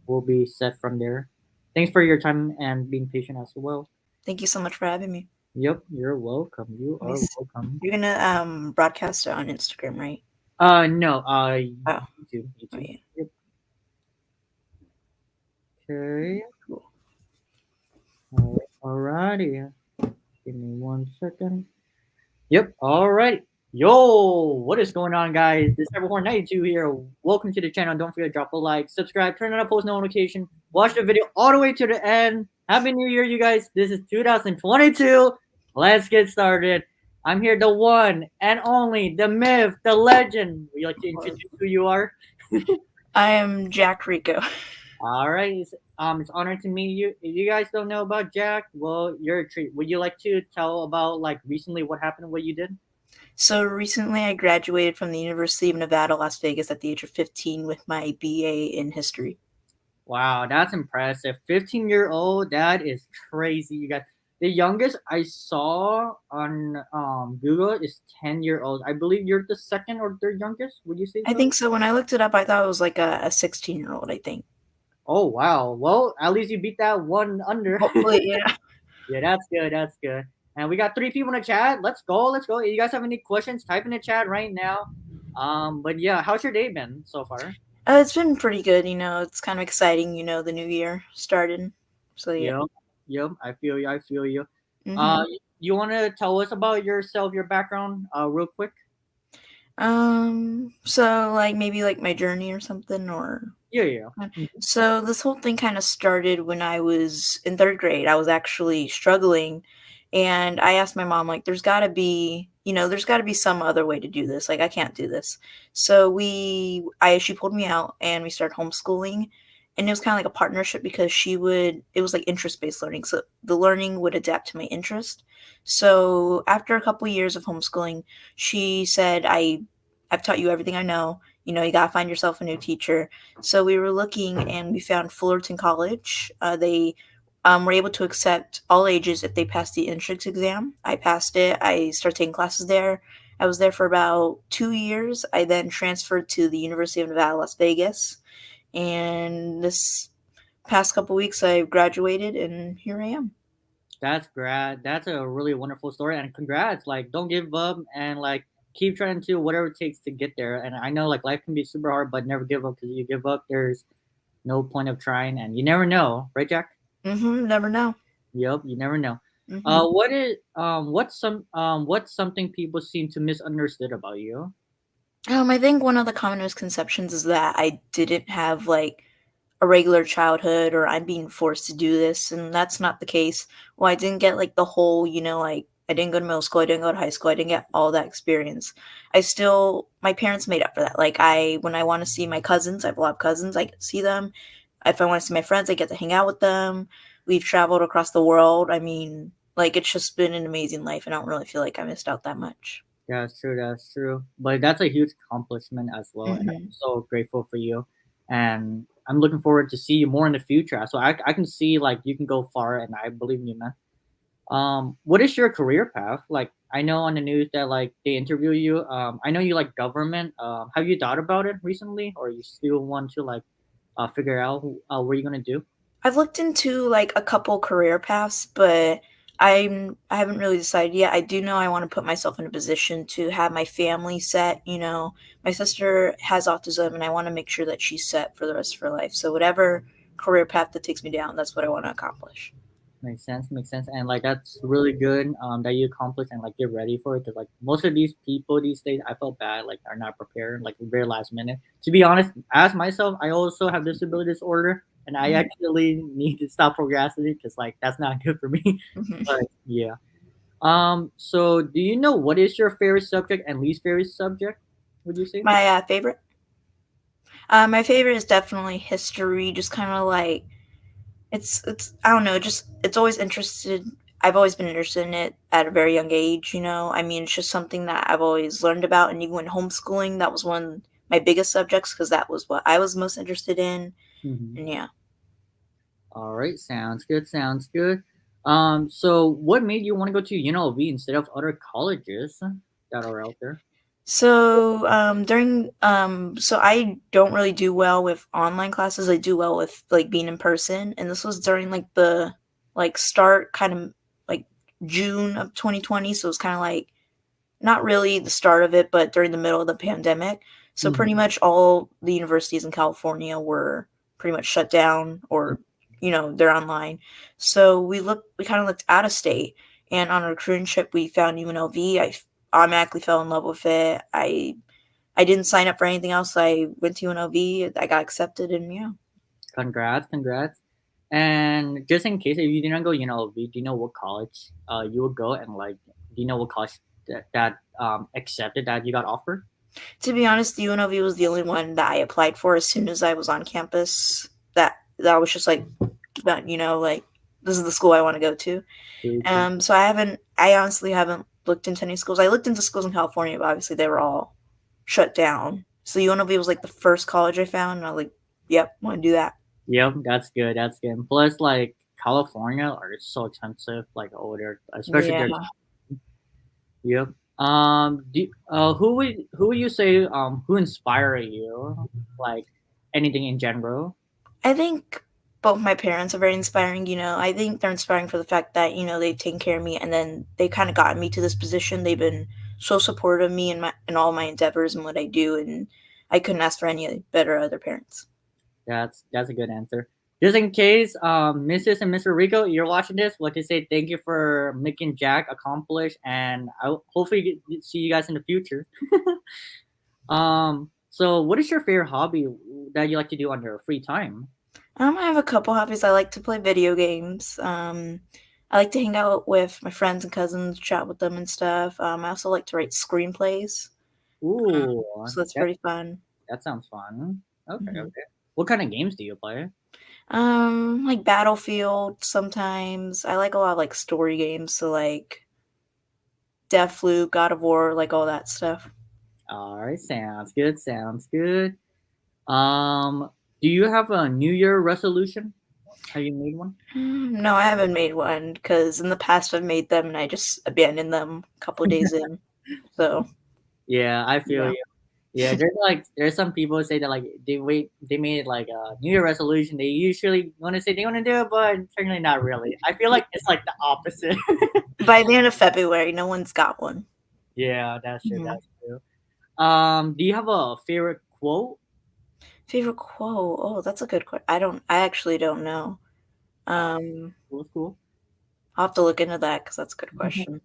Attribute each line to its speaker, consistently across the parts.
Speaker 1: will be set from there. Thanks for your time and being patient as well.
Speaker 2: Thank you so much for having me.
Speaker 1: Yep, you're welcome. You
Speaker 2: Let me
Speaker 1: are
Speaker 2: s-
Speaker 1: welcome.
Speaker 2: You're gonna broadcast it on Instagram, right?
Speaker 1: No,
Speaker 2: Oh,
Speaker 1: YouTube,
Speaker 2: oh
Speaker 1: YouTube.
Speaker 2: yeah.
Speaker 1: Yep. Okay.
Speaker 2: Cool.
Speaker 1: Alrighty. Give me 1 second. Yep. All right. Yo, what is going on, guys? This is Everhorn92 here. Welcome to the channel. Don't forget to drop a like, subscribe, turn on a post notification, watch the video all the way to the end. Happy New Year, you guys. This is 2022. Let's get started. I'm here, the one and only, the myth, the legend. Would you like to introduce who you are?
Speaker 2: I am Jack Rico.
Speaker 1: All right. It's honor to meet you. If you guys don't know about Jack, well, you're a treat. Would you like to tell about like recently what happened, what you did?
Speaker 2: So recently, I graduated from the University of Nevada, Las Vegas, at the age of 15 with my BA in history.
Speaker 1: Wow, that's impressive. 15-year-old, that is crazy. You guys, the youngest I saw on Google is 10-year-old. I believe you're the second or third youngest. Would you say
Speaker 2: I
Speaker 1: so?
Speaker 2: think so. When I looked it up, I thought it was like a 16-year-old. I think.
Speaker 1: Oh wow. Well, at least you beat that one under.
Speaker 2: Hopefully, yeah.
Speaker 1: Yeah, that's good. That's good. And we got three people in the chat. Let's go. Let's go. If you guys have any questions, type in the chat right now. But yeah, how's your day been so far?
Speaker 2: It's been pretty good. It's kind of exciting. The new year started. So yeah.
Speaker 1: Yep. Yep. I feel you. I feel you.
Speaker 2: hmm
Speaker 1: You want to tell us about yourself, your background, real quick?
Speaker 2: So like maybe like my journey or something, or
Speaker 1: Yeah, yeah. Mhm.
Speaker 2: so this whole thing kind of started when I was in third grade. I was actually struggling, and I asked my mom, like, there's got to be some other way to do this. Like, I can't do this. So she pulled me out, and we started homeschooling, and it was kind of like a partnership because it was like interest based learning, so the learning would adapt to my interest. So after a couple years of homeschooling, she said, I've taught you everything I know. You gotta find yourself a new teacher. So we were looking and we found Fullerton College. They were able to accept all ages if they passed the entrance exam. I passed it. I started taking classes there. I was there for about 2 years. I then transferred to the University of Nevada, Las Vegas. And this past couple weeks, I graduated and here I am.
Speaker 1: That's great. That's a really wonderful story, and congrats. Like, don't give up, and like keep trying to whatever it takes to get there. And I know like life can be super hard, but never give up because you give up, there's no point of trying, and you never know, right, Jack?
Speaker 2: Never know.
Speaker 1: Yep, you never know.
Speaker 2: hmm
Speaker 1: What's something people seem to misunderstood about you?
Speaker 2: I think one of the common misconceptions is that I didn't have like a regular childhood or I'm being forced to do this, and that's not the case. Well, I didn't get like the whole, like I didn't go to middle school, I didn't go to high school, I didn't get all that experience. My parents made up for that. Like when I want to see my cousins, I have a lot of cousins, I get to see them. If I want to see my friends, I get to hang out with them. We've traveled across the world. I mean, like it's just been an amazing life. And I don't really feel like I missed out that much.
Speaker 1: Yeah, that's true. That's true. But that's a huge accomplishment as well, and I'm
Speaker 2: hmm
Speaker 1: so grateful for you. And I'm looking forward to see you more in the future. So I can see like you can go far, and I believe in you, man. What is your career path? Like, I know on the news that like they interview you. I know you like government. Have you thought about it recently, or you still want to like figure out what you're gonna do?
Speaker 2: I've looked into like a couple career paths, but I haven't really decided yet. I do know I want to put myself in a position to have my family set. My sister has autism, and I want to make sure that she's set for the rest of her life. So whatever career path that takes me down, that's what I want to accomplish.
Speaker 1: Makes sense, makes sense, and like that's really good that you accomplish and like get ready for it because like most of these people these days, I felt bad like are not prepared like very last minute. To be honest, as myself, I also have disability disorder, and I
Speaker 2: Mhm,
Speaker 1: actually need to stop procrastinating because like that's not good for me.
Speaker 2: mhm.
Speaker 1: But yeah. So do you know what is your favorite subject and least favorite subject? Would you say?
Speaker 2: My favorite is definitely history. Just kind of like it's I don't know, just it's always interested. I've always been interested in it at a very young age. I mean, it's just something that I've always learned about, and even when homeschooling, that was one of my biggest subjects because that was what I was most interested in.
Speaker 1: Mm-hmm.
Speaker 2: And yeah,
Speaker 1: All right, sounds good. Sounds good. So what made you want to go to UNLV instead of other colleges that are out there?
Speaker 2: So so I don't really do well with online classes. I do well with like being in person, and this was during like the like start kind of like June of 2020. So it was kind of like not really the start of it, but during the middle of the pandemic. So
Speaker 1: Mhm.
Speaker 2: pretty much all the universities in California were pretty much shut down, or they're online. So we kind of looked out of state, and on our recruiting trip we found UNLV. Automatically fell in love with it. I didn't sign up for anything else. I went to UNLV. I got accepted, and yeah.
Speaker 1: Congrats, congrats. And just in case if you didn't go UNLV, do you know what college you would go, and like do you know what college that accepted that you got offered?
Speaker 2: To be honest, the UNLV was the only one that I applied for as soon as I was on campus. That was just like that, like this is the school I want to go to.
Speaker 1: True, true.
Speaker 2: So I honestly haven't looked into any schools. I looked into schools in California, but obviously they were all shut down. So UNLV was like the first college I found, and I was like, yep, want to do that.
Speaker 1: Yep, that's good. That's good. Plus, like California are so expensive, like over there, especially
Speaker 2: Yeah.
Speaker 1: there's. Yep. Who would you say who inspire you, like anything in general?
Speaker 2: I think both my parents are very inspiring. I think they're inspiring for the fact that they've taken care of me, and then they kind of gotten me to this position. They've been so supportive of me in all my endeavors and what I do, and I couldn't ask for any better other parents.
Speaker 1: That's a good answer. Just in case, Mrs. and Mr. Rico, you're watching this, like to say thank you for making Jack accomplish, and I hopefully see you guys in the future. So what is your favorite hobby that you like to do on your free time?
Speaker 2: I have a couple hobbies. I like to play video games. I like to hang out with my friends and cousins, chat with them and stuff. I also like to write screenplays,
Speaker 1: Ooh,
Speaker 2: so that's
Speaker 1: that
Speaker 2: pretty fun.
Speaker 1: that sounds fun. Okay,
Speaker 2: hmm
Speaker 1: okay. What kind of games do you play?
Speaker 2: Like Battlefield sometimes. I like a lot of like story games, so like Deathloop, God of War, like all that stuff.
Speaker 1: All right, sounds good. Sounds good. Um, do you have a New Year resolution? Have you made one?
Speaker 2: No, I haven't made one because in the past I've made them and I just abandoned them a couple of days in. So
Speaker 1: Yeah, I feel
Speaker 2: yeah.
Speaker 1: you. Yeah, there's some people who say that like they made like a New Year resolution. They usually want to say they want to do it, but technically not really. I feel like it's like the opposite.
Speaker 2: By the end of February, no one's got one.
Speaker 1: Yeah, that's true.
Speaker 2: Mhm.
Speaker 1: That's true. Do you have a favorite quote?
Speaker 2: Favorite quote? Oh, that's a good question. I actually don't know.
Speaker 1: Uh,
Speaker 2: Um,
Speaker 1: cool, cool.
Speaker 2: I'll have to look into that because that's a good question.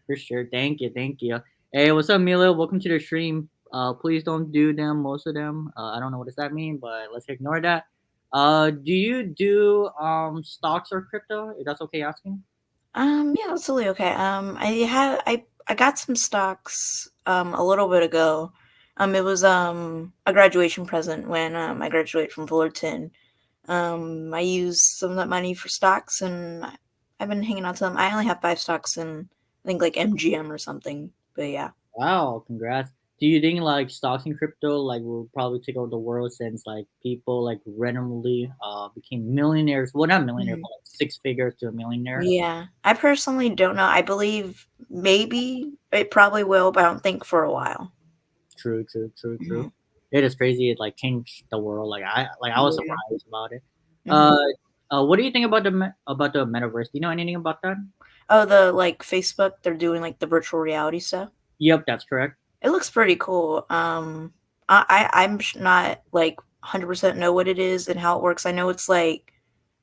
Speaker 1: For sure. Thank you. Thank you. Hey, what's up, Milo? Welcome to the stream. Please don't do them. Most of them. I don't know what does that mean, but let's ignore that. Do you do stocks or crypto? If that's okay asking.
Speaker 2: Yeah, that's totally okay. I got some stocks a little bit ago. It was a graduation present when I graduated from Fullerton. I used some of that money for stocks, and I've been hanging on to them. I only have 5 stocks in, I think, like MGM or something. But yeah.
Speaker 1: Wow, congrats. Do you think like stocks and crypto like will probably take over the world since like people like randomly became millionaires? Well, not millionaire,
Speaker 2: Mhm.
Speaker 1: but like six figures to a millionaire.
Speaker 2: Yeah. I personally don't know. I believe maybe it probably will, but I don't think for a while.
Speaker 1: True, true, true, true.
Speaker 2: hmm
Speaker 1: It is crazy. It like changed the world. I was
Speaker 2: Yeah.
Speaker 1: surprised about it.
Speaker 2: hmm
Speaker 1: Uh, what do you think about about the metaverse? Do you know anything about that?
Speaker 2: Oh, the like Facebook, they're doing like the virtual reality stuff.
Speaker 1: Yep, that's correct.
Speaker 2: It looks pretty cool. I'm not like 100% know what it is and how it works. I know it's like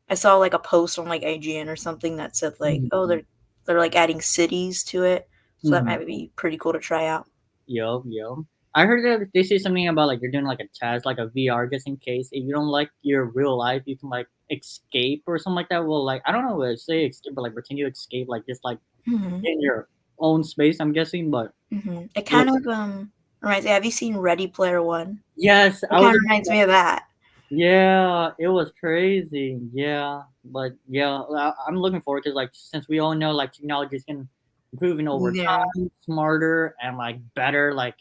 Speaker 2: I saw like a post on like IGN or something that said like, oh,
Speaker 1: Mhm.
Speaker 2: they're like adding cities to it, so that
Speaker 1: Mhm.
Speaker 2: might be pretty cool to try out.
Speaker 1: Yep, yep. I heard that they say something about like you're doing like a test, like a VR, just in case if you don't like your real life, you can like escape or something like that. Well, like I don't know what to say escape, but like pretend you escape, like just like
Speaker 2: hmm
Speaker 1: in your own space. I'm guessing, but
Speaker 2: It
Speaker 1: it was,
Speaker 2: kind of reminds me. Have you seen Ready Player One?
Speaker 1: yes,
Speaker 2: It
Speaker 1: I was.
Speaker 2: kind of reminds me of that.
Speaker 1: Yeah, it was crazy. Yeah, but yeah, I'm looking forward because like since we all know like technology is getting improving over
Speaker 2: Yeah.
Speaker 1: time, smarter and like better, like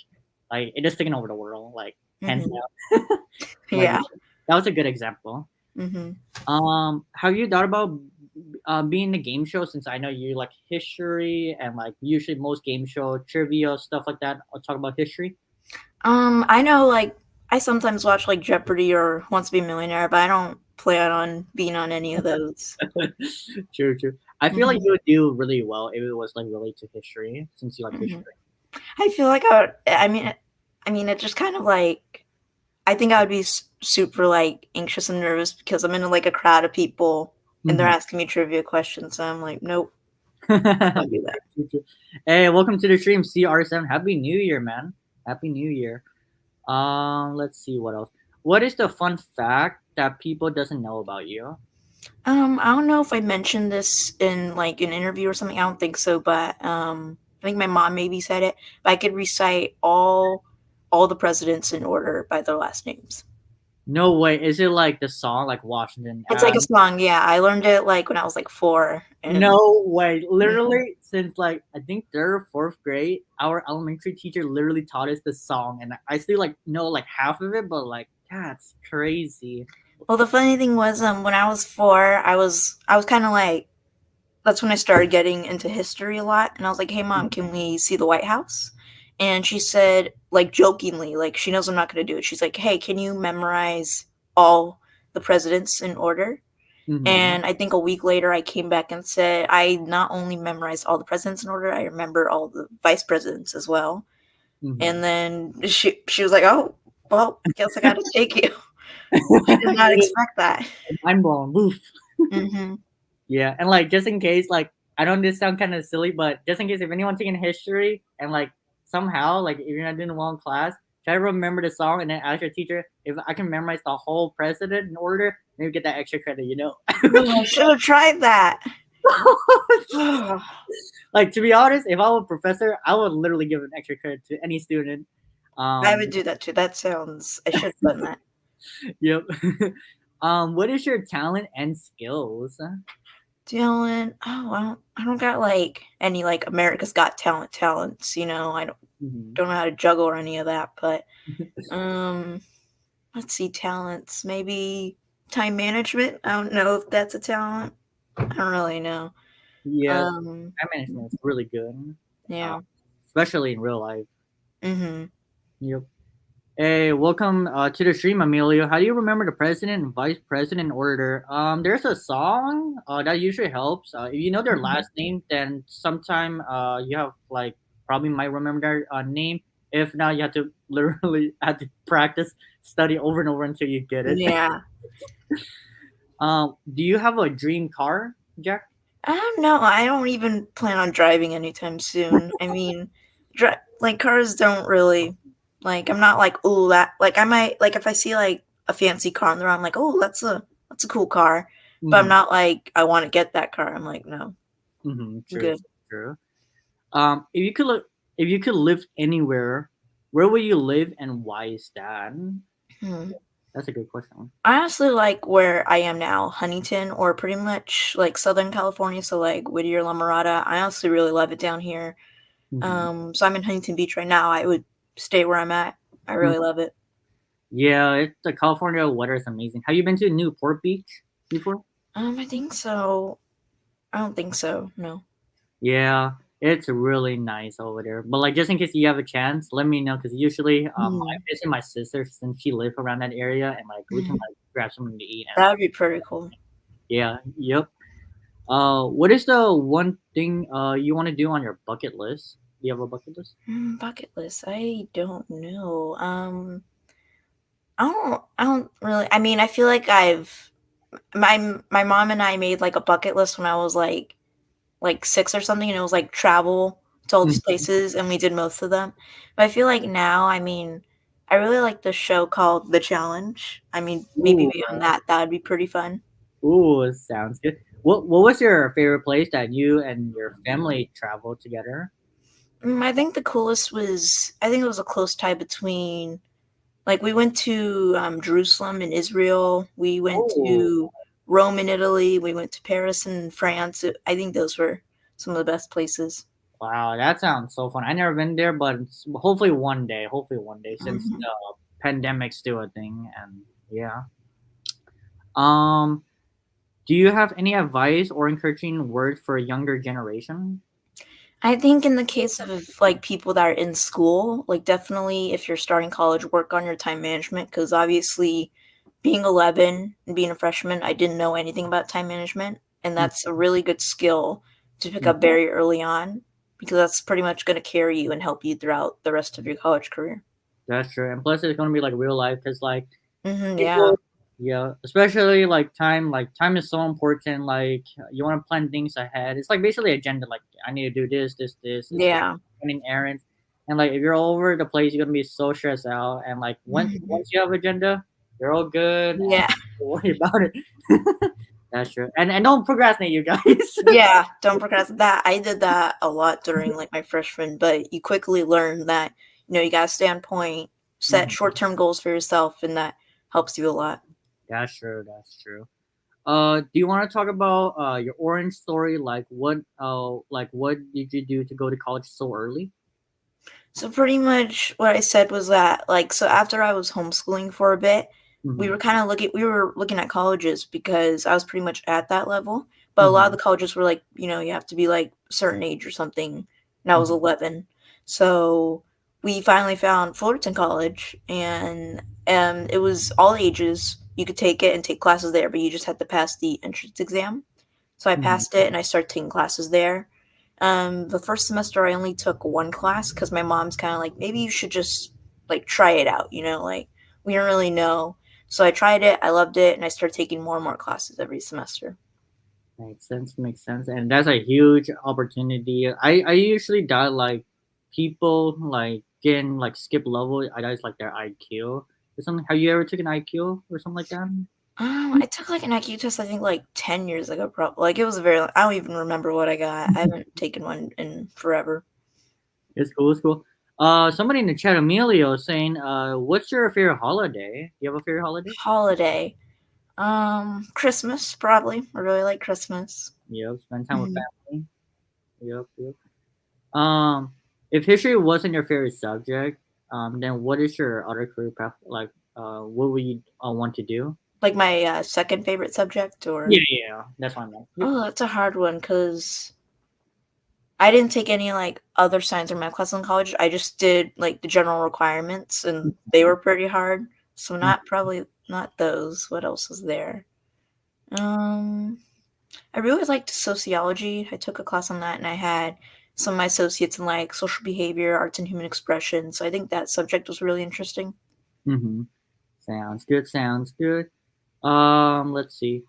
Speaker 1: it is taking over the world, like hands
Speaker 2: hmm
Speaker 1: down. Like
Speaker 2: Yeah.
Speaker 1: that was a good example.
Speaker 2: hmm
Speaker 1: Have you thought about? being the game show, since I know you like history and like usually most game show trivia stuff like that, I'll talk about history.
Speaker 2: I know, like, I sometimes watch like Jeopardy or Wants to Be a Millionaire, but I don't plan on being on any of those.
Speaker 1: True, true. I feel like
Speaker 2: Mhm,
Speaker 1: you would do really well if it was like related to history, since you like
Speaker 2: mhm.
Speaker 1: history.
Speaker 2: I feel like I would. I mean, it just kind of like I think I would be super like anxious and nervous because I'm in like a crowd of people and they're
Speaker 1: Mhm.
Speaker 2: asking me trivia questions. So I'm like, nope, don't do that.
Speaker 1: True, true. Hey, welcome to the stream, CR7. Happy New Year, man. Happy New Year. Let's see what else. What is the fun fact that people doesn't know about you?
Speaker 2: I don't know if I mentioned this in like an interview or something. I don't think so, but I think my mom maybe said it. But I could recite all the presidents in order by their last names.
Speaker 1: No way. Is it like the song, like Washington?
Speaker 2: It's like a song, yeah. I learned it like when I was like 4, and
Speaker 1: No way.
Speaker 2: mhm.
Speaker 1: Literally, since like I think third or fourth grade, our elementary teacher literally taught us the song, and I still like know like half of it, but like that's crazy.
Speaker 2: Well, the funny thing was, when I was 4, I was kind of like that's when I started getting into history a lot, and I was like, "Hey, mom, can we see the White House?" And she said, like jokingly, like she knows I'm not going to do it. She's like, "Hey, can you memorize all the presidents in order?"
Speaker 1: Mm-hmm.
Speaker 2: And I think a week later, I came back and said, "I not only memorized all the presidents in order, I remember all the vice presidents as well."
Speaker 1: Mm-hmm.
Speaker 2: And then she was like, "Oh, well, guess I got to take you." She did not expect that.
Speaker 1: Mind blown. Woof.
Speaker 2: Hmm.
Speaker 1: Yeah, and like just in case, like I know this sound kind of silly, but just in case if anyone taking history and like somehow like if you're not doing well in class, try to remember the song and then ask your teacher if I can memorize the whole president in order, maybe get that extra credit, you know?
Speaker 2: Oh, I should have tried that.
Speaker 1: Like to be honest, if I was a professor, I would literally give an extra credit to any student.
Speaker 2: I
Speaker 1: Um,
Speaker 2: would do that too. That sounds. I should have done that.
Speaker 1: yep. What is your talent and skills?
Speaker 2: Dylan. Oh, I don't got like any like America's Got Talent talents. I don't
Speaker 1: Mhm.
Speaker 2: don't know how to juggle or any of that. But um, let's see, talents. Maybe time management. I don't know if that's a talent. I don't really know.
Speaker 1: Yeah,
Speaker 2: Um,
Speaker 1: time management is really good, uh,
Speaker 2: yeah.
Speaker 1: especially in real life.
Speaker 2: Mhm.
Speaker 1: Yep. Hey, welcome to the stream, Emilio. How do you remember the president and vice president in order? There's a song that usually helps. If you know their
Speaker 2: Mhm.
Speaker 1: last name, then sometime you have like probably might remember their name. If not, you have to literally have to practice, study over and over until you get it.
Speaker 2: Yeah.
Speaker 1: Do you have a dream car, Jack?
Speaker 2: I don't know. I don't even plan on driving anytime soon. I mean, like cars don't really like. I'm not like, oh, that like I might like if I see like a fancy car on the road, I'm like, oh, that's a cool car. But I'm
Speaker 1: Mm-hmm.
Speaker 2: not like I want to get that car. I'm like, no,
Speaker 1: Mm-hmm.
Speaker 2: I'm
Speaker 1: True,
Speaker 2: good.
Speaker 1: true, true. If you could live anywhere, where would you live and why is that?
Speaker 2: Hmm.
Speaker 1: That's a good question.
Speaker 2: I honestly like where I am now, Huntington, or pretty much like Southern California. So like Whittier, La Mirada. I honestly really love it down here.
Speaker 1: Mm-hmm.
Speaker 2: So I'm in Huntington Beach right now. I would stay where I'm at. I really love it.
Speaker 1: Yeah, the California weather is amazing. Have you been to Newport Beach before?
Speaker 2: I think so. I don't think so. No.
Speaker 1: Yeah, it's really nice over there. But like, just in case you have a chance, let me know because usually, I
Speaker 2: Mm,
Speaker 1: visit my sister since she lives around that area, and like we can
Speaker 2: mm.
Speaker 1: like grab something to eat and
Speaker 2: That would be pretty cool.
Speaker 1: yeah, yep. What is the one thing you want to do on your bucket list? Do you have a bucket list?
Speaker 2: Bucket list. I don't know. I don't really. I mean, I feel like my mom and I made like a bucket list when I was like 6 or something, and it was like travel to all these
Speaker 1: Mhm.
Speaker 2: places, and we did most of them. But I feel like now, I mean, I really like the show called The Challenge. I mean, maybe
Speaker 1: Ooh,
Speaker 2: beyond that would be pretty fun.
Speaker 1: ooh, sounds good. What was your favorite place that you and your family traveled together?
Speaker 2: I think the coolest was I think it was a close tie between like we went to Jerusalem in Israel, we went
Speaker 1: Oh,
Speaker 2: to Rome in Italy, we went to Paris in France. I think those were some of the best places.
Speaker 1: wow, that sounds so fun. I never been there, but hopefully one day. Hopefully one day, since
Speaker 2: Hmm.
Speaker 1: the pandemic's still a thing, and yeah. Um, Do you have any advice or encouraging words for a younger generation?
Speaker 2: I think in the case of, like, people that are in school, like, definitely if you're starting college, work on your time management because obviously being 11 and being a freshman, I didn't know anything about time management, and that's a really good skill to pick
Speaker 1: Mhm.
Speaker 2: up very early on because that's pretty much gonna carry you and help you throughout the rest of your college career.
Speaker 1: That's true, and plus it's gonna be like real life because like
Speaker 2: Mhm, yeah.
Speaker 1: people, yeah, especially like time is so important. Like you want to plan things ahead. It's like basically agenda. Like I need to do this, this, this. It's like
Speaker 2: Yeah.
Speaker 1: running errands, and like if you're all over the place, you're gonna be so stressed out. And like
Speaker 2: Mhm.
Speaker 1: once you have agenda, you're all good and
Speaker 2: Yeah.
Speaker 1: don't worry about it. That's true, and don't procrastinate, you guys.
Speaker 2: Yeah, don't procrastinate. That I did that a lot during, like, my freshman, but you quickly learn that, you gotta stay on point, set
Speaker 1: Mhm.
Speaker 2: short-term goals for yourself, and that helps you a lot.
Speaker 1: That's true. That's true. Do you want to talk about your orange story? Like what did you do to go to college so early?
Speaker 2: So pretty much what I said was that, like, so after I was homeschooling for a bit,
Speaker 1: Mm-hmm.
Speaker 2: we were looking at colleges because I was pretty much at that level, but a lot of
Speaker 1: Mm-hmm.
Speaker 2: the colleges were like, you have to be like a certain age or something, and I was
Speaker 1: Mm-hmm.
Speaker 2: 11. So we finally found Fullerton College, and it was all ages. You could take it and take classes there, but you just had to pass the entrance exam. So I
Speaker 1: Mm-hmm.
Speaker 2: passed it and I started taking classes there. The first semester I only took one class because my mom's kind of like, maybe you should just like try it out, like we don't really know. So I tried it, I loved it, and I started taking more and more classes every semester.
Speaker 1: Makes sense, makes sense. And that's a huge opportunity. I usually doubt like people like getting like skip level. I doubt it's like their IQ or something. Have you ever taken IQ or something like that?
Speaker 2: I took like an IQ test, I think like 10 years ago, probably. Like it was very, I don't even remember what I got. I haven't taken one in forever.
Speaker 1: It's cool, it's cool. Somebody in the chat, Emilio, saying, what's your favorite holiday? Do you have a favorite holiday?
Speaker 2: Holiday. Christmas, probably. I really like Christmas.
Speaker 1: Yep, spend time with
Speaker 2: Mhm.
Speaker 1: family. Yep, yep. Um, if history wasn't your favorite subject, then what is your other career path? Like, what would you want to do?
Speaker 2: Like my second favorite subject,
Speaker 1: Yeah,
Speaker 2: or
Speaker 1: yeah, yeah, that's what I meant. Yep.
Speaker 2: oh, that's a hard one because I didn't take any, like, other science or math classes in college, I just did, like, the general requirements, and they were pretty hard, so not those. What else is there? Um, I really liked sociology, I took a class on that, and I had some of my associates in, like, social behavior, arts and human expression, so I think that subject was really interesting.
Speaker 1: Mm-hmm. Sounds good. Sounds good. Let's see.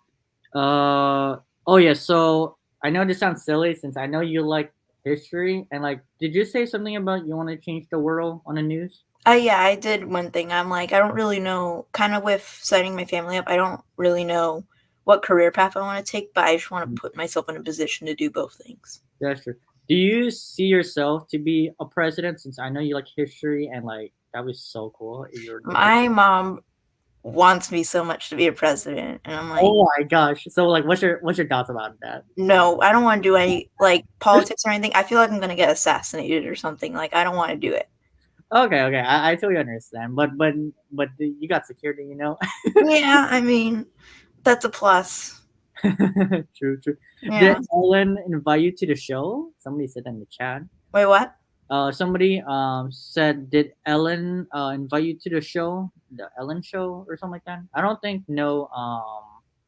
Speaker 1: Oh yeah. So I know this sounds silly since I know you like history and like, did you say something about you want to change the world on the news?
Speaker 2: Yeah, I did one thing, I'm like, I don't really know kinda with setting my family up, I don't really know what career path I wanna take, but I just wanna put myself in a position to do both things.
Speaker 1: That's true. Do you see yourself to be a president? Since I know you like history and like that was so cool if you're the president.
Speaker 2: My mom wants me so much to be a president, and I'm like,
Speaker 1: Oh my gosh! So like, what's your thoughts about that?
Speaker 2: "No, I don't wanna do any, like, politics or anything, I feel like I'm gonna get assassinated or something, like, I don't wanna do it."
Speaker 1: Okay, okay, I totally understand. But you got security, you know.
Speaker 2: Yeah, I mean, that's a plus.
Speaker 1: True, true. Did
Speaker 2: Yeah.
Speaker 1: Ellen invite you to the show? Somebody said that in the chat.
Speaker 2: Wait, what?
Speaker 1: Somebody said, did Ellen invite you to the show, the Ellen show or something like that? I don't think no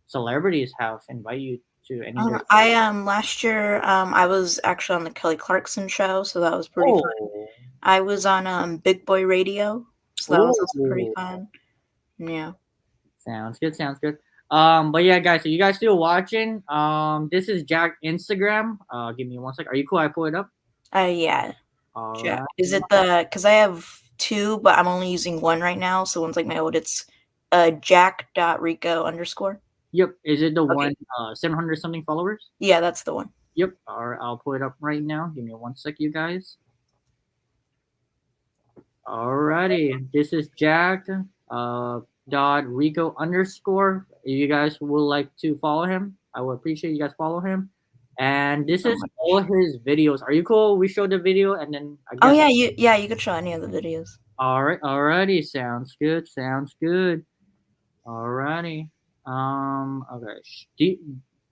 Speaker 1: celebrities have invited you to any of their shows.
Speaker 2: Last year, I was actually on the Kelly Clarkson show, so that was pretty fun.
Speaker 1: Oh,
Speaker 2: I was on, Big Boy Radio, so that was also pretty
Speaker 1: oh,
Speaker 2: fun. Yeah.
Speaker 1: sounds good, sounds good. But yeah, guys, so you guys still watching? This is Jack Instagram. Give me one sec. Are you cool? I pull it up.
Speaker 2: Yeah.
Speaker 1: All
Speaker 2: Jack.
Speaker 1: right.
Speaker 2: Is it because I have 2, but I'm only using 1 right now, so one's like my old, it's, Jack.Rico_.
Speaker 1: Yep. Is it the
Speaker 2: Okay.
Speaker 1: one 700 something followers?
Speaker 2: Yeah, that's the one.
Speaker 1: Yep. All right. I'll pull it up right now. Give me one sec, you guys. Alrighty, this is Jack. Dot Rico underscore. If you guys would like to follow him, I would appreciate you guys follow him. And this
Speaker 2: So
Speaker 1: is
Speaker 2: much.
Speaker 1: all his videos. Are you cool? We showed the video, and then I
Speaker 2: Oh,
Speaker 1: guess.
Speaker 2: yeah, you could show any of the videos.
Speaker 1: All right, alrighty. Sounds good. Sounds good. Alrighty. Okay.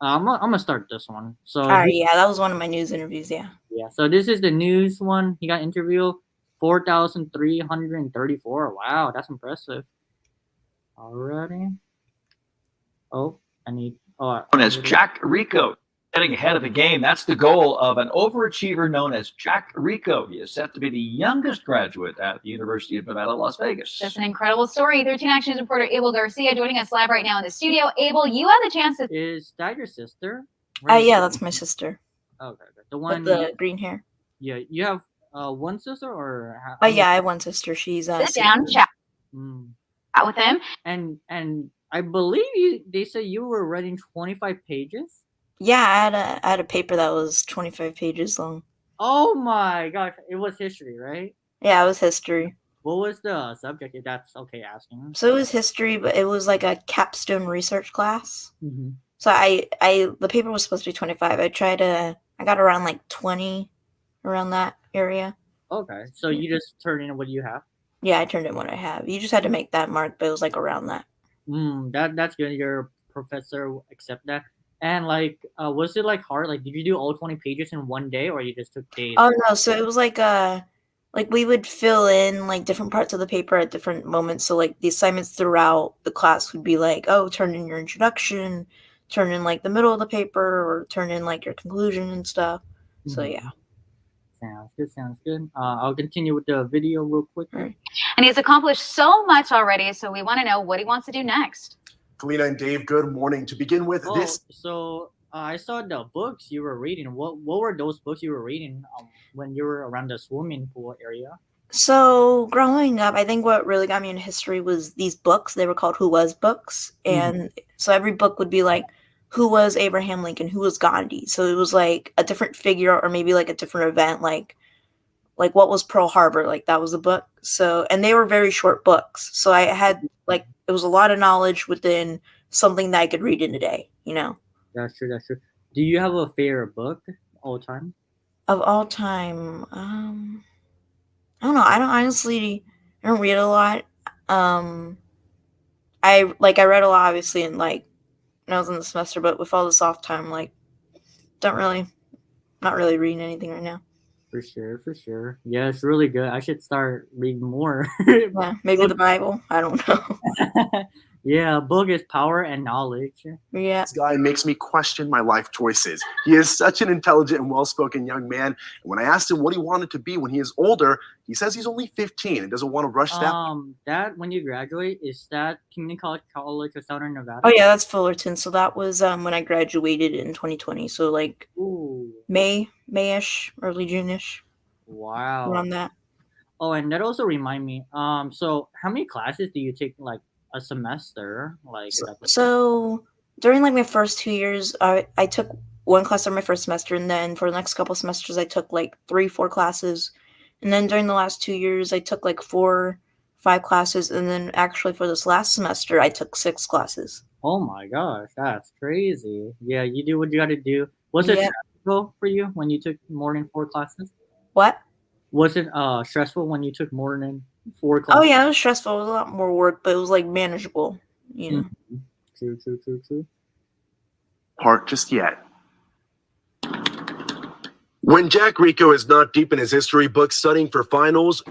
Speaker 1: I'm gonna start this one. So
Speaker 2: All right, yeah, that was one of my news interviews. Yeah.
Speaker 1: yeah. So this is the news one. He got interviewed 4,334. Wow, that's impressive. Alrighty. Oh, I need. Oh,
Speaker 3: Known as Jack Rico, getting ahead of the game. That's the goal of an overachiever known as Jack Rico. He is set to be the youngest graduate at the University of Nevada, Las Vegas.
Speaker 4: That's an incredible story. 13 Actions reporter Abel Garcia joining us live right now in the studio. Abel, you had the chance to.
Speaker 1: Is that your sister?
Speaker 2: Yeah, that's my sister.
Speaker 1: Okay, the one
Speaker 2: with the green hair.
Speaker 1: Yeah, you have one sister or?
Speaker 2: Oh yeah, I have one sister. She's
Speaker 4: sit down, chat with him,
Speaker 1: and I believe they said you were writing 25 pages.
Speaker 2: Yeah, I had a paper that was 25 pages long.
Speaker 1: Oh my gosh, it was history, right?
Speaker 2: Yeah, it was history.
Speaker 1: What was the subject, if that's okay asking?
Speaker 2: So it was history, but it was like a capstone research class.
Speaker 1: Mm-hmm.
Speaker 2: So the paper was supposed to be 25. I got around like 20, around that area.
Speaker 1: Okay, so you just turned in what you have?
Speaker 2: Yeah, I turned in what I have. You just had to make that mark, but it was like around that.
Speaker 1: That's good. Your professor accept that. And like, was it like hard? Like, did you do all 20 pages in one day, or you just took days?
Speaker 2: Oh no, so it was like we would fill in like different parts of the paper at different moments. So like the assignments throughout the class would be like, oh, turn in your introduction, turn in like the middle of the paper, or turn in like your conclusion and stuff. Mm-hmm. So yeah.
Speaker 1: Sounds good. I'll continue with the video real quick.
Speaker 4: And he's accomplished so much already, so we want to know what he wants to do next.
Speaker 5: Kalina and Dave, good morning. To begin with,
Speaker 1: So I saw the books you were reading. What were those books you were reading when you were around the swimming pool area?
Speaker 2: So growing up, I think what really got me into history was these books. They were called Who Was books. And so every book would be like, who was Abraham Lincoln? Who was Gandhi? So it was like a different figure or maybe like a different event, like what was Pearl Harbor? Like that was a book. So, and they were very short books. So I had like, it was a lot of knowledge within something that I could read in a day, you know?
Speaker 1: That's true. Do you have a favorite book all time?
Speaker 2: Of all time? I don't know. I don't read a lot. I read a lot obviously in like, when I was in the semester, but with all this off time, like, not really reading anything right now.
Speaker 1: For sure. Yeah, it's really good. I should start reading more.
Speaker 2: Yeah, maybe the Bible. I don't know.
Speaker 1: Yeah, a book is power and knowledge.
Speaker 2: Yeah.
Speaker 5: This guy makes me question my life choices. He is such an intelligent and well-spoken young man. And when I asked him what he wanted to be when he is older, he says he's only 15 and doesn't want to rush that.
Speaker 1: That when you graduate, is that Community College of Southern Nevada?
Speaker 2: Oh yeah, that's Fullerton. So that was when I graduated in 2020. So like May-ish, early June-ish.
Speaker 1: Wow.
Speaker 2: Around that.
Speaker 1: Oh, and that also remind me. So how many classes do you take like a semester? Like
Speaker 2: so during like my first 2 years, I took one class on my first semester, and then for the next couple semesters I took like 3-4 classes, and then during the last 2 years I took like 4-5 classes, and then actually for this last semester I took 6 classes.
Speaker 1: Oh my gosh, that's crazy. Yeah, you do what you got to do. Was it stressful for you when you took more than 4 classes?
Speaker 2: What?
Speaker 1: Was it stressful when you took more than 4 classes?
Speaker 2: Oh yeah, it was stressful. It was a lot more work, but it was like manageable, you know.
Speaker 1: True.
Speaker 5: Part just yet. When Jack Rico is not deep in his history book studying for finals,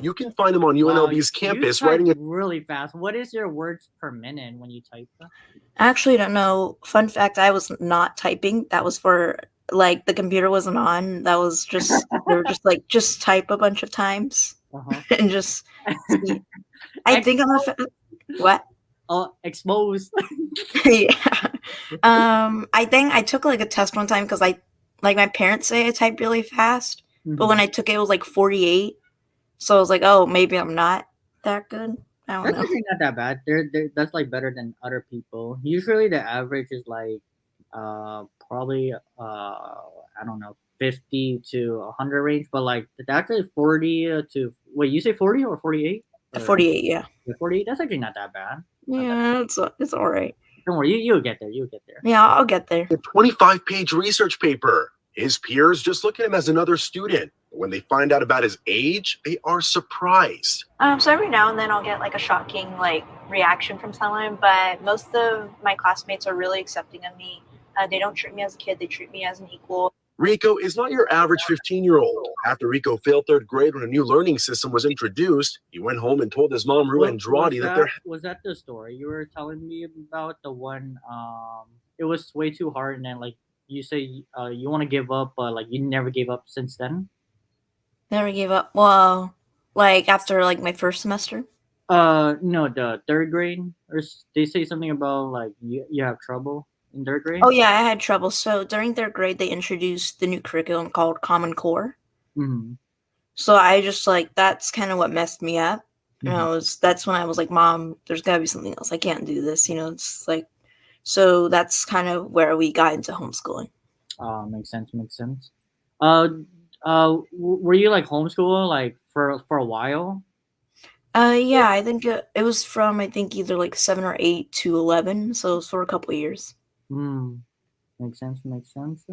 Speaker 5: you can find him on UNLV's campus writing it
Speaker 1: really fast. What is your words per minute when you type that?
Speaker 2: I actually don't know. Fun fact, I was not typing. That was for like the computer wasn't on. That was just they were just like just type a bunch of times and just see. I think what?
Speaker 1: Oh, exposed.
Speaker 2: Yeah. I think I took like a test one time because like my parents say I type really fast, but when I took it, it was like 48. So I was like, oh, maybe I'm not that good. I don't know.
Speaker 1: That's actually not that bad. That's like better than other people. Usually the average is like probably I don't know, 50 to 100 range, but like that's actually 40 to wait, you say 40 or 48?
Speaker 2: 48, yeah.
Speaker 1: 48. That's actually not that bad.
Speaker 2: Yeah, it's all right.
Speaker 1: Don't worry, you'll get there. You'll get there.
Speaker 2: Yeah, I'll get there.
Speaker 5: A 25-page research paper. His peers just look at him as another student. When they find out about his age, they are surprised.
Speaker 2: So every now and then I'll get like a shocking like reaction from someone, but most of my classmates are really accepting of me. They don't treat me as a kid, they treat me as an equal.
Speaker 5: Rico is not your average 15-year-old. After Rico failed third grade when a new learning system was introduced, he went home and told his mom, Rue Andrade,
Speaker 1: was that the story you were telling me about? The one, it was way too hard, and then like you say, you want to give up, but like you never gave up since then.
Speaker 2: Never gave up. Well, like after like my first semester.
Speaker 1: No, the third grade, or they say something about like you have trouble in third grade.
Speaker 2: Oh yeah, I had trouble. So during third grade, they introduced the new curriculum called Common Core.
Speaker 1: Mm-hmm.
Speaker 2: So I just like that's kind of what messed me up.
Speaker 1: Mm-hmm.
Speaker 2: And that's when I was like, Mom, there's gotta be something else. I can't do this. It's like, so that's kind of where we got into homeschooling.
Speaker 1: Makes sense. Makes sense. Were you like homeschool like for a while?
Speaker 2: Yeah, I think it was from either like 7 or 8 to 11, so it was for a couple of years.
Speaker 1: Makes sense. Makes sense.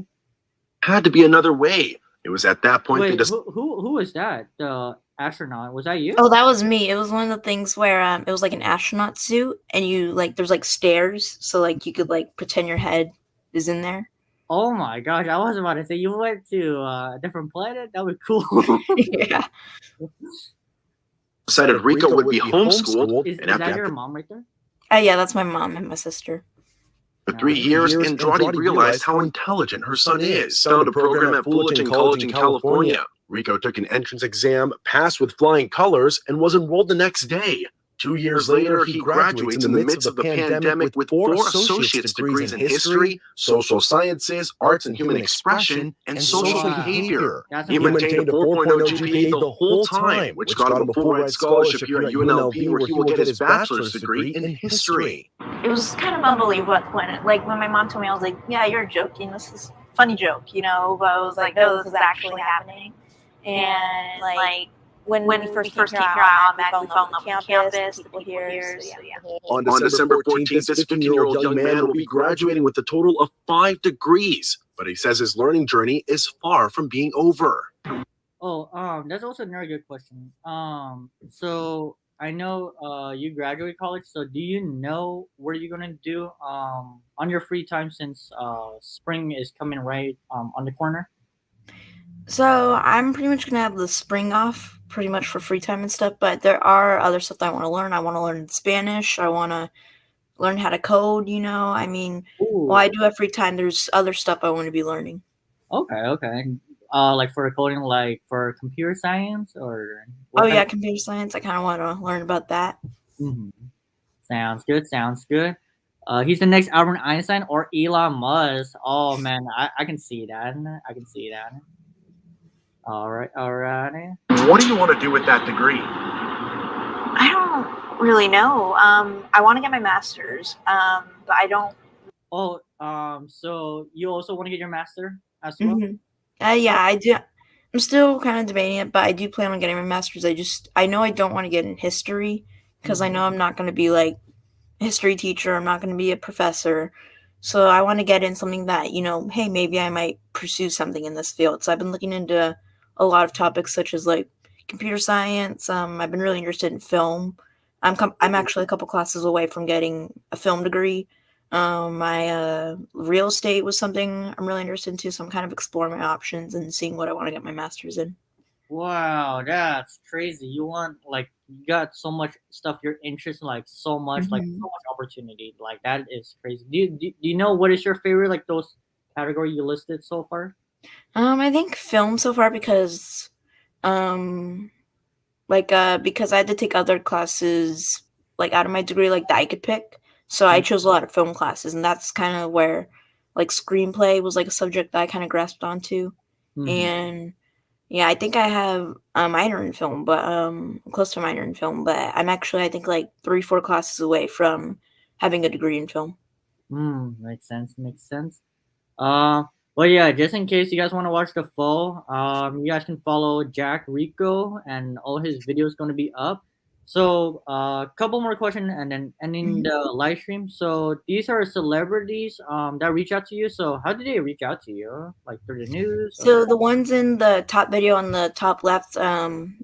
Speaker 5: had to be another way. It was at that point
Speaker 1: Wait, who was that? The astronaut? Was that you?
Speaker 2: Oh, that was me. It was one of the things where it was like an astronaut suit, and you like there's like stairs, so like you could like pretend your head is in there.
Speaker 1: Oh my gosh, I was about to say you went to a different planet. That was cool.
Speaker 2: Yeah.
Speaker 5: Decided Rico would be homeschooled.
Speaker 1: Is that your mom right there?
Speaker 2: Yeah, that's my mom and my sister.
Speaker 5: For 3 years, Andrade realized how intelligent her son is. Found a program at Fullerton College in California. Rico took an entrance exam, passed with flying colors, and was enrolled the next day. 2 years later, he graduates in the midst of the pandemic with 4 associate's degrees in history, social sciences, arts and human expression, and social behavior. He maintained a 4.0 GPA the whole time, which got him a full-ride scholarship here at UNLV, where he will get his bachelor's degree in history.
Speaker 2: It was kind of unbelievable when my mom told me, I was like, yeah, you're joking. This is a funny joke, but I was like, no, this is actually happening. And like, when we first came here, I automatically fell in love with campus, the people here. So, yeah.
Speaker 5: On December 14th, this 15-year-old young man will be graduating with a total of 5 degrees. But he says his learning journey is far from being over.
Speaker 1: Oh, that's also another good question. So I know you graduate college. So do you know what you're gonna do on your free time since spring is coming right on the corner?
Speaker 2: So I'm pretty much gonna have the spring off pretty much for free time and stuff, but there are other stuff that I want to learn. I want to learn Spanish. I want to learn how to code, I mean, while I do have free time, there's other stuff I want to be learning.
Speaker 1: Okay. Like for coding, like for computer science or?
Speaker 2: Yeah, computer science. I kind of want to learn about that.
Speaker 1: Mm-hmm. Sounds good. He's the next Albert Einstein or Elon Musk. Oh man, I can see that. All right.
Speaker 5: What do you want to do with that degree?
Speaker 2: I don't really know. I want to get my master's, but I don't.
Speaker 1: So you also want to get your master as well?
Speaker 2: Mm-hmm. Yeah, I do. I'm still kind of debating it, but I do plan on getting my master's. I know I don't want to get in history because I know I'm not going to be like a history teacher. I'm not going to be a professor. So I want to get in something that, hey, maybe I might pursue something in this field. So I've been looking into a lot of topics such as like computer science. I've been really interested in film. I'm actually a couple classes away from getting a film degree. My real estate was something I'm really interested in too, so I'm kind of exploring my options and seeing what I want to get my master's in.
Speaker 1: Wow, that's crazy. You got so much stuff you're interested in, like so much, like so much opportunity. Like that is crazy. Do you know what is your favorite, like those category you listed so far?
Speaker 2: I think film so far because because I had to take other classes like out of my degree like that I could pick. So I chose a lot of film classes, and that's kind of where like screenplay was like a subject that I kind of grasped onto. And yeah, I think I have a minor in film, but close to a minor in film, but I'm actually I think like 3-4 classes away from having a degree in film.
Speaker 1: Makes sense. Well, yeah, just in case you guys want to watch the full, you guys can follow Jack Rico, and all his videos going to be up. So, a couple more questions and then ending
Speaker 2: Mhm.
Speaker 1: the live stream. So, these are celebrities that reach out to you. So, how did they reach out to you? Like through the news? Or...
Speaker 2: So the ones in the top video on the top left,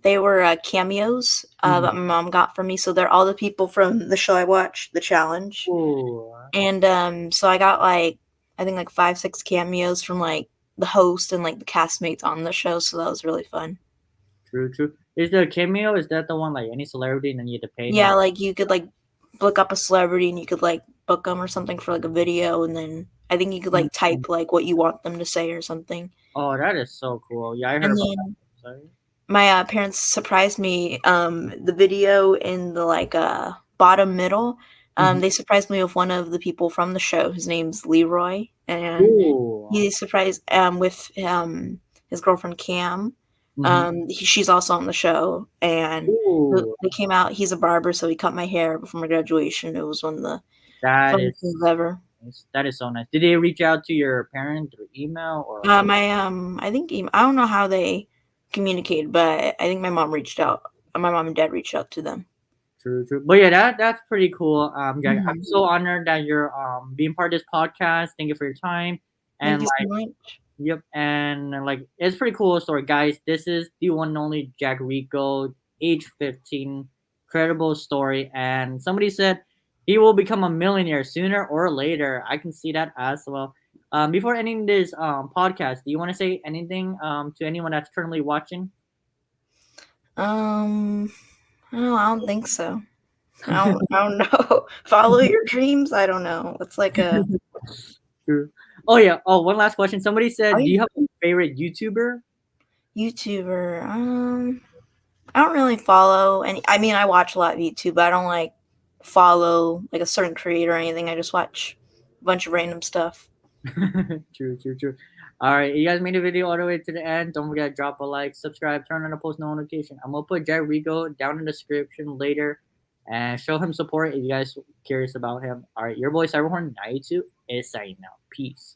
Speaker 2: they were cameos that my mom got for me. So they're all the people from the show I watched, The Challenge.
Speaker 1: Ooh.
Speaker 2: And so I got like, I think like 5-6 cameos from like the host and like the castmates on the show. So that was really fun.
Speaker 1: True, true. Is the cameo, is that the one like any celebrity and then you have to pay
Speaker 2: Yeah,
Speaker 1: them?
Speaker 2: like you could like look up a celebrity and you could like book them or something for like a video, and then I think you could like type like what you want them to say or something.
Speaker 1: Oh, that is so cool. Yeah, I heard
Speaker 2: And
Speaker 1: about
Speaker 2: then
Speaker 1: that. Sorry.
Speaker 2: my parents surprised me. The video in the like bottom middle, they surprised me with one of the people from the show. His name's Leroy, and
Speaker 1: Ooh.
Speaker 2: he surprised with his girlfriend Cam. She's also on the show, and
Speaker 1: Ooh.
Speaker 2: they came out. He's a barber, so he cut my hair before my graduation. It was one of the
Speaker 1: That
Speaker 2: funniest
Speaker 1: is
Speaker 2: things ever.
Speaker 1: that is so nice. Did they reach out to your parent through email or?
Speaker 2: I think I don't know how they communicated, but I think my mom reached out. My mom and dad reached out to them.
Speaker 1: True, true. But yeah, that's pretty cool. Jack,
Speaker 2: Mhm.
Speaker 1: I'm so honored that you're being part of this podcast. Thank you for your time. And
Speaker 2: Thank you so
Speaker 1: like,
Speaker 2: much.
Speaker 1: yep, and like it's pretty cool story, guys. This is the one and only Jack Rico, age 15, incredible story. And somebody said he will become a millionaire sooner or later. I can see that as well. Before ending this podcast, do you want to say anything to anyone that's currently watching?
Speaker 2: No, I don't think so. I don't know. Follow your dreams. I don't know. It's like a
Speaker 1: True. Oh yeah. Oh, one last question. Somebody said,
Speaker 2: Are
Speaker 1: do
Speaker 2: you-
Speaker 1: you have a favorite YouTuber?
Speaker 2: YouTuber. I don't really follow any. I mean, I watch a lot of YouTube, but I don't like follow like a certain creator or anything. I just watch a bunch of random stuff.
Speaker 1: True, true, true. All right, you guys made the video all the way to the end. Don't forget to drop a like, subscribe, turn on the post notification. I'm gonna put Jack Rico down in the description later, and show him support if you guys curious about him. All right, your boy Cyberhorn 92 is signing out. Peace.